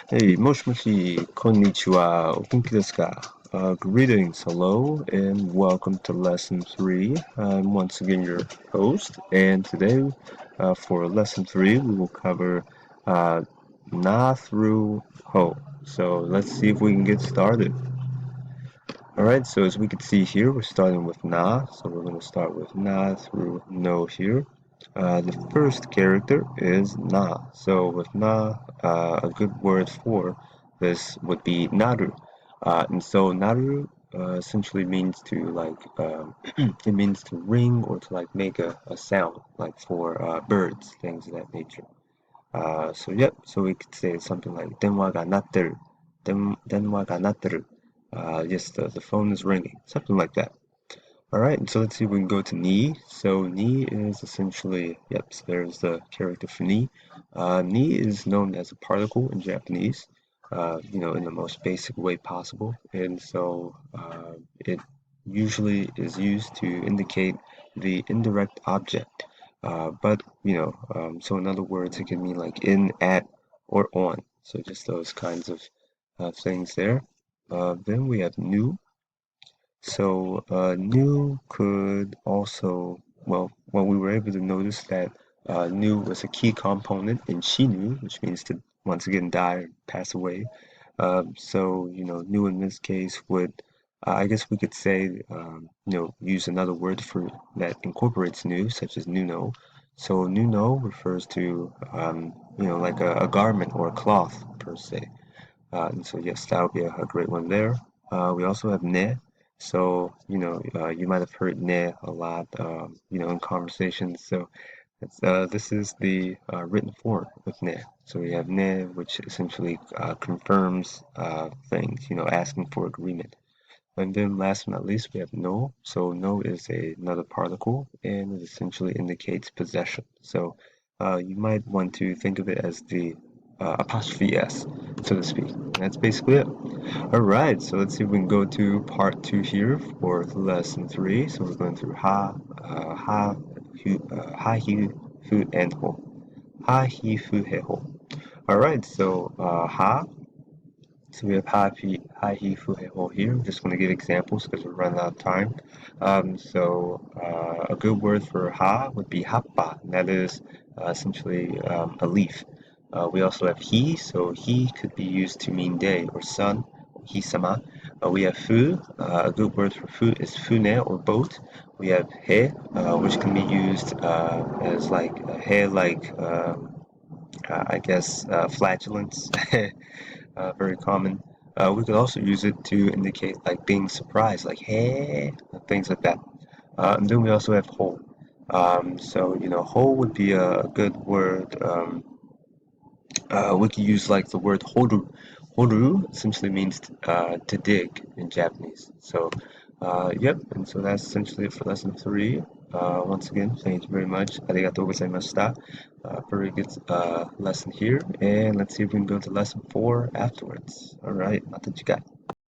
Hey, moshi, konnichiwa, o-genki desu ka? Greetings, hello, and welcome to lesson 3. I'm once again your host, and today, for lesson 3, we will cover na through ho. So let's see if we can get started. Alright, so as we can see here, we're starting with na, so we're going to start with na through no here. The first character is na, so with na, a good word for this would be naru. And so naru essentially means to it means to ring or to like make a sound, like for birds, things of that nature. So yep, so we could say something like denwa ga natteru, denwa ga natteru. Yes, the phone is ringing, something like that. All right, so let's see if we can go to ni. So ni is essentially, yep, so there's the character for ni. Ni is known as a particle in Japanese, in the most basic way possible. And so it usually is used to indicate the indirect object. So in other words, it can mean like in, at, or on. So just those kinds of things there. Then we have new. So new could also, well, we were able to notice that new was a key component in shinu, which means to once again die or pass away. New in this case would, I guess we could say, use another word for that incorporates new, such as nuno. So nuno refers to, like a garment or a cloth per se. And so yes, that would be a great one there. We also have ne. So, you might have heard ne a lot, in conversations. So this is the written form of ne. So we have ne, which essentially confirms things, asking for agreement. And then last but not least, we have no. So no is another particle, and it essentially indicates possession. So you might want to think of it as the apostrophe s, so to speak. And that's basically it. All right, so let's see if we can go to part 2 here for lesson 3. So we're going through ha, hu, and ho. Ha, hi, fu, he, ho. All right, so ha. So we have hi, he, fu, he, ho here. I'm just going to give examples because we're running out of time. A good word for ha would be happa, and that is essentially a leaf. We also have he, so he could be used to mean day or sun, he-sama. We have fu, a good word for fu is fune or boat. We have he, which can be used as like he, like I guess flatulence. Very common. We could also use it to indicate like being surprised, like hey, things like that. And then we also have ho. Ho would be a good word. We could use like the word horu. Horu essentially means to dig in Japanese. So, yep, and so that's essentially it for lesson 3. Once again, thank you very much. Arigatou gozaimashita. Very good lesson here. And let's see if we can go to lesson 4 afterwards. All right, また次回.